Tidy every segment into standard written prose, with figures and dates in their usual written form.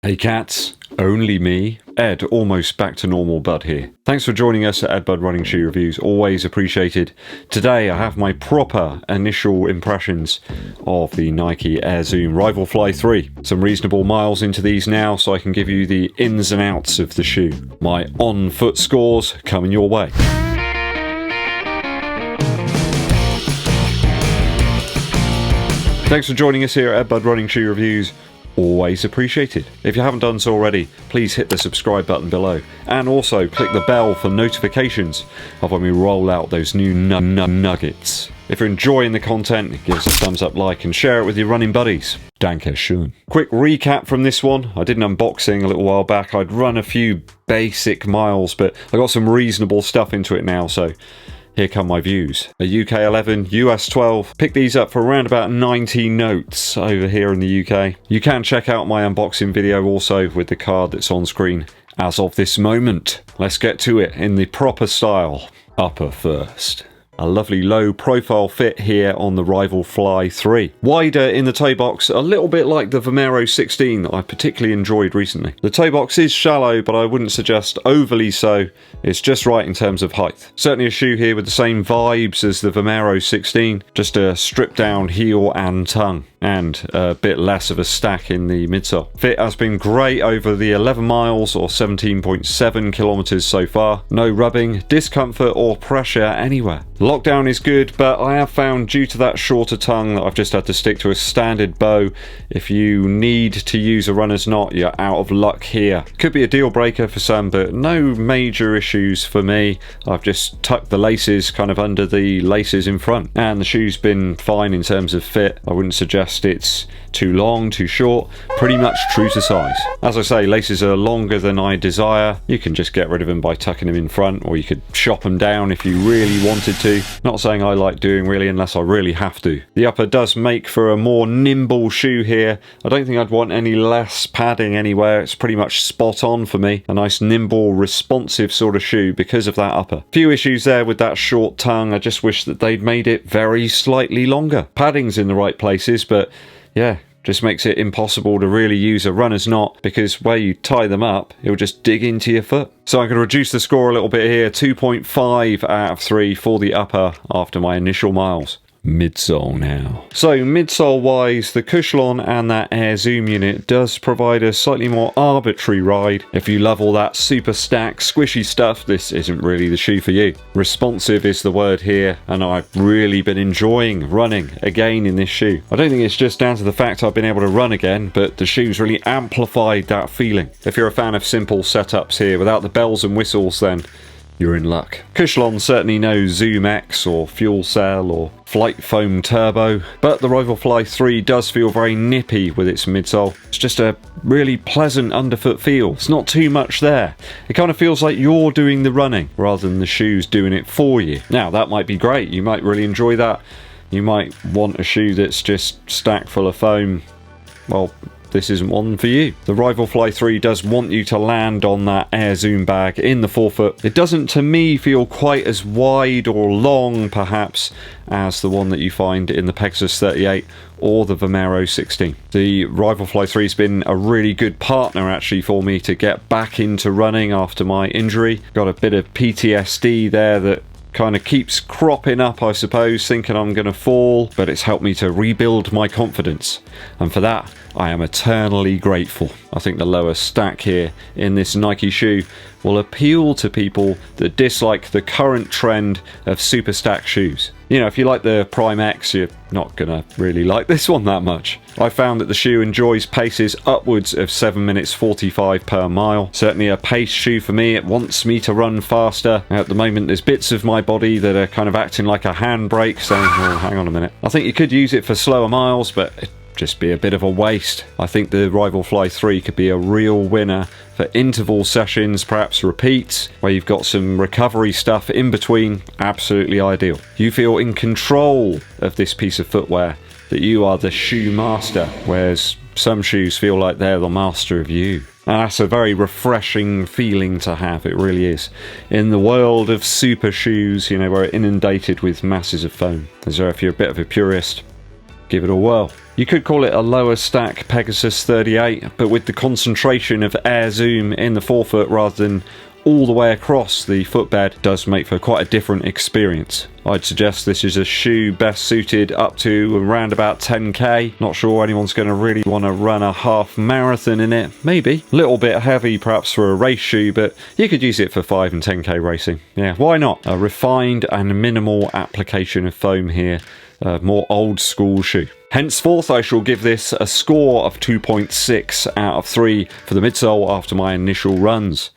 Hey cats, only me, Ed, almost back to normal Bud here. Thanks for joining us at Eddbud Running Shoe Reviews, always appreciated. Today I have my proper initial impressions of the Nike Air Zoom Rival Fly 3. Some reasonable miles into these now so I can give you the ins and outs of the shoe. My on-foot scores coming your way. Thanks for joining us here at Eddbud Running Shoe Reviews. Always appreciated. If you haven't done so already, please hit the subscribe button below and also click the bell for notifications of when we roll out those new nuggets. If you're enjoying the content, give us a thumbs up, like and share it with your running buddies. Danke schön. Quick recap from this one. I did an unboxing a little while back. I'd run a few basic miles, but I got some reasonable stuff into it now, so here come my views. A UK 11, US 12. Picked these up for around about 90 notes over here in the UK. You can check out my unboxing video also with the card that's on screen as of this moment. Let's get to it in the proper style. Upper first. A lovely low profile fit here on the Rival Fly 3. Wider in the toe box, a little bit like the Vomero 16 that I particularly enjoyed recently. The toe box is shallow, but I wouldn't suggest overly so. It's just right in terms of height. Certainly a shoe here with the same vibes as the Vomero 16, just a stripped down heel and tongue, and a bit less of a stack in the midsole. Fit has been great over the 11 miles or 17.7 kilometers so far. No rubbing, discomfort or pressure anywhere. Lockdown is good, but I have found due to that shorter tongue that I've just had to stick to a standard bow. If you need to use a runner's knot, you're out of luck here. Could be a deal breaker for some, but no major issues for me. I've just tucked the laces kind of under the laces in front, and the shoe's been fine in terms of fit. I wouldn't suggest it's too long, too short, pretty much true to size. As I say, laces are longer than I desire. You can just get rid of them by tucking them in front, or you could shop them down if you really wanted to. Not saying I like doing really unless I really have to. The upper does make for a more nimble shoe here. I don't think I'd want any less padding anywhere. It's pretty much spot on for me. A nice nimble, responsive sort of shoe because of that upper. Few issues there with that short tongue. I just wish that they'd made it very slightly longer. Padding's in the right places, but yeah, just makes it impossible to really use a runner's knot because where you tie them up, it'll just dig into your foot. So I'm going to reduce the score a little bit here. 2.5 out of 3 for the upper after my initial miles. Midsole now. So midsole wise, the Cushlon and that Air Zoom unit does provide a slightly more arbitrary ride. If you love all that super stack squishy stuff, this isn't really the shoe for you. Responsive is the word here, and I've really been enjoying running again in this shoe. I don't think it's just down to the fact I've been able to run again, but the shoe's really amplified that feeling. If you're a fan of simple setups here without the bells and whistles, then you're in luck. Cushlon certainly no Zoom X or Fuel Cell or Flight Foam Turbo, but the Rival Fly 3 does feel very nippy with its midsole. It's just a really pleasant underfoot feel. It's not too much there. It kind of feels like you're doing the running rather than the shoes doing it for you. Now that might be great. You might really enjoy that. You might want a shoe that's just stacked full of foam. Well, this isn't one for you. The Rival Fly 3 does want you to land on that Air Zoom bag in the forefoot. It doesn't, to me, feel quite as wide or long, perhaps, as the one that you find in the Pegasus 38 or the Vomero 16. The Rival Fly 3 has been a really good partner, actually, for me to get back into running after my injury. Got a bit of PTSD there that kind of keeps cropping up, I suppose, thinking I'm going to fall, but it's helped me to rebuild my confidence, and for that I am eternally grateful. I think the lower stack here in this Nike shoe will appeal to people that dislike the current trend of super stack shoes. You know, if you like the Prime X, you're not gonna really like this one that much. I found that the shoe enjoys paces upwards of 7 minutes 45 per mile. Certainly a pace shoe for me. It wants me to run faster. At the moment, there's bits of my body that are kind of acting like a handbrake, saying, oh, hang on a minute. I think you could use it for slower miles, but it'd just be a bit of a waste. I think the Rival Fly 3 could be a real winner for interval sessions, perhaps repeats, where you've got some recovery stuff in between. Absolutely ideal. You feel in control of this piece of footwear, that you are the shoe master, whereas some shoes feel like they're the master of you. And that's a very refreshing feeling to have, it really is. In the world of super shoes, you know, where it's inundated with masses of foam. So if you're a bit of a purist, give it a whirl. You could call it a lower stack Pegasus 38, but with the concentration of air zoom in the forefoot rather than all the way across the footbed does make for quite a different experience. I'd suggest this is a shoe best suited up to around about 10k. Not sure anyone's going to really want to run a half marathon in it. Maybe. A little bit heavy perhaps for a race shoe, but you could use it for 5 and 10k racing. Yeah, why not? A refined and minimal application of foam here. More old school shoe. Henceforth, I shall give this a score of 2.6 out of 3 for the midsole after my initial runs.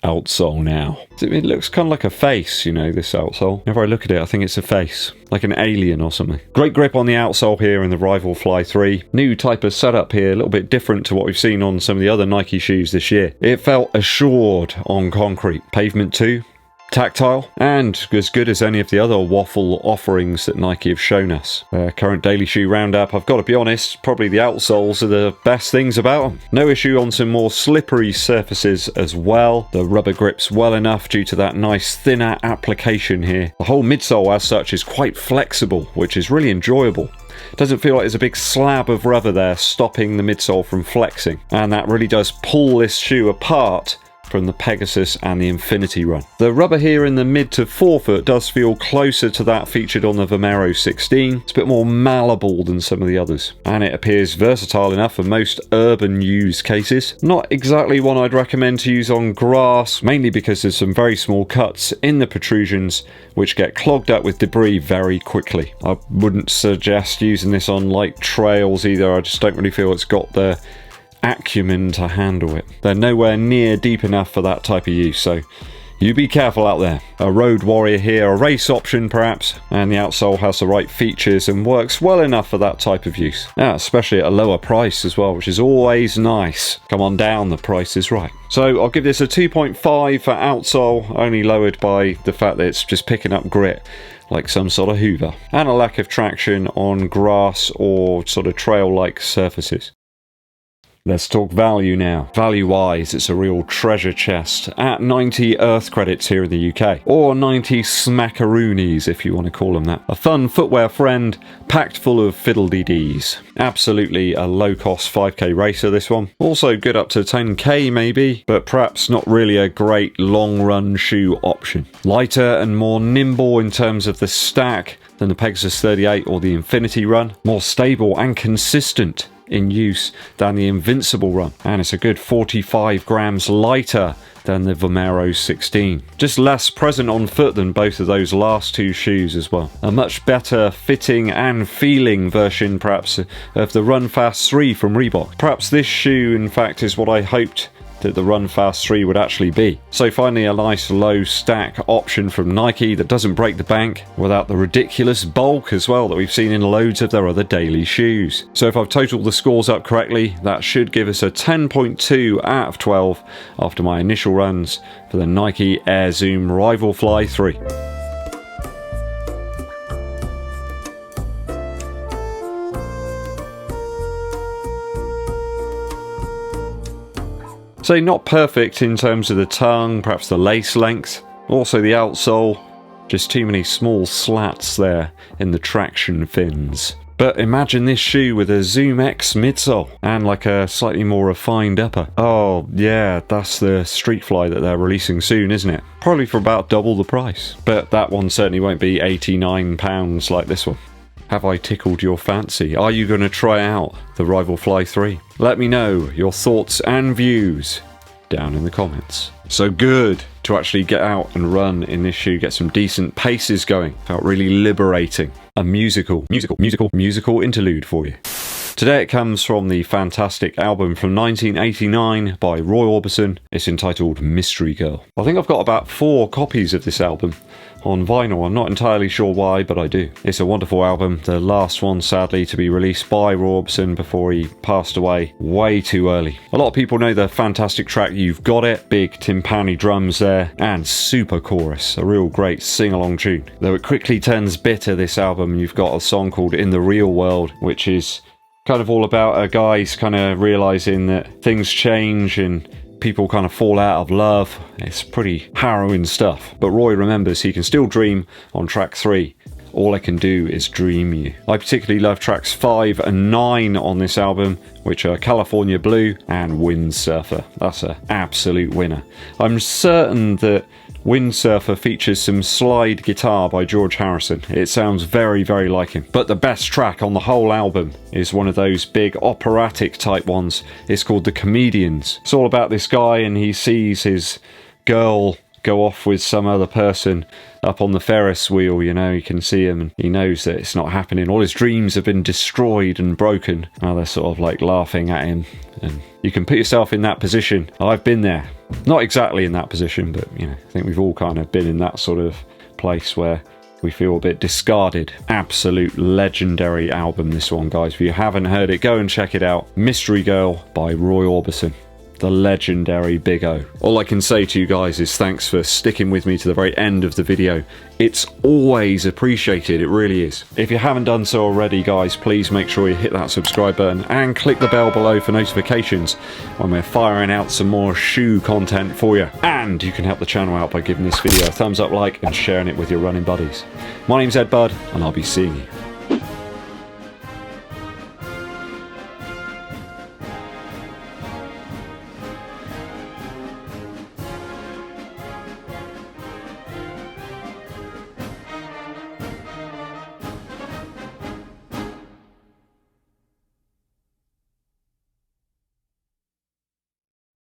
Outsole now. It looks kind of like a face, you know, this outsole. Whenever I look at it, I think it's a face. Like an alien or something. Great grip on the outsole here in the Rival Fly 3. New type of setup here, a little bit different to what we've seen on some of the other Nike shoes this year. It felt assured on concrete. Pavement too. Tactile, and as good as any of the other waffle offerings that Nike have shown us. Current daily shoe roundup, I've got to be honest, probably the outsoles are the best things about them. No issue on some more slippery surfaces as well. The rubber grips well enough due to that nice thinner application here. The whole midsole as such is quite flexible, which is really enjoyable. Doesn't feel like there's a big slab of rubber there stopping the midsole from flexing, and that really does pull this shoe apart from the Pegasus and the Infinity Run. The rubber here in the mid to forefoot does feel closer to that featured on the Vomero 16. It's a bit more malleable than some of the others, and it appears versatile enough for most urban use cases. Not exactly one I'd recommend to use on grass, mainly because there's some very small cuts in the protrusions which get clogged up with debris very quickly. I wouldn't suggest using this on light trails either. I just don't really feel it's got the acumen to handle it. They're nowhere near deep enough for that type of use, so you be careful out there. A road warrior here, a race option perhaps, and the outsole has the right features and works well enough for that type of use. Now, especially at a lower price as well, which is always nice. Come on down, the price is right. So I'll give this a 2.5 for outsole, only lowered by the fact that it's just picking up grit like some sort of Hoover, and a lack of traction on grass or sort of trail-like surfaces. Let's talk value now. Value-wise, it's a real treasure chest at 90 Earth credits here in the UK, or 90 smackaroonies if you want to call them that. A fun footwear friend, packed full of fiddle-dee-dees. Absolutely a low-cost 5k racer, this one. Also good up to 10k maybe, but perhaps not really a great long-run shoe option. Lighter and more nimble in terms of the stack than the Pegasus 38 or the Infinity Run. More stable and consistent in use than the Invincible Run, and it's a good 45 grams lighter than the Vomero 16. Just less present on foot than both of those last two shoes as well. A much better fitting and feeling version perhaps of the Run Fast 3 from Reebok. Perhaps this shoe in fact is what I hoped that the Run Fast 3 would actually be. So finally a nice low stack option from Nike that doesn't break the bank without the ridiculous bulk as well that we've seen in loads of their other daily shoes. So if I've totaled the scores up correctly, that should give us a 10.2 out of 12 after my initial runs for the Nike Air Zoom Rival Fly 3. So not perfect in terms of the tongue, perhaps the lace length, also the outsole, just too many small slats there in the traction fins. But imagine this shoe with a Zoom X midsole and like a slightly more refined upper. Oh yeah, that's the Street Fly that they're releasing soon, isn't it? Probably for about double the price. But that one certainly won't be £89 like this one. Have I tickled your fancy? Are you going to try out the Rival Fly 3? Let me know your thoughts and views down in the comments. So good to actually get out and run in this shoe, get some decent paces going. Felt really liberating. A musical interlude for you. Today it comes from the fantastic album from 1989 by Roy Orbison. It's entitled Mystery Girl. I think I've got about 4 copies of this album on vinyl. I'm not entirely sure why, but I do. It's a wonderful album. The last one, sadly, to be released by Roy Orbison before he passed away way too early. A lot of people know the fantastic track You've Got It. Big timpani drums there, and super chorus. A real great sing-along tune. Though it quickly turns bitter, this album. You've got a song called In the Real World, which is kind of all about a guy's kind of realising that things change and people kind of fall out of love. It's pretty harrowing stuff. But Roy remembers he can still dream on track 3 all I can do is dream you. I particularly love tracks 5 and 9 on this album, which are California Blue and Windsurfer. That's an absolute winner. I'm certain that Windsurfer features some slide guitar by George Harrison. It sounds very, very like him. But the best track on the whole album is one of those big operatic type ones. It's called The Comedians. It's all about this guy and he sees his girl go off with some other person up on the Ferris wheel, you know, you can see him and he knows that it's not happening. All his dreams have been destroyed and broken. Now they're sort of like laughing at him, and you can put yourself in that position. I've been there. Not exactly in that position, but you know, I think we've all kind of been in that sort of place where we feel a bit discarded. Absolute legendary album, this one, guys. If you haven't heard it, go and check it out. Mystery Girl by Roy Orbison. The legendary Big O. All I can say to you guys is thanks for sticking with me to the very end of the video. It's always appreciated, it really is. If you haven't done so already, guys, please make sure you hit that subscribe button and click the bell below for notifications when we're firing out some more shoe content for you. And you can help the channel out by giving this video a thumbs up, like, and sharing it with your running buddies. My name's Eddbud, and I'll be seeing you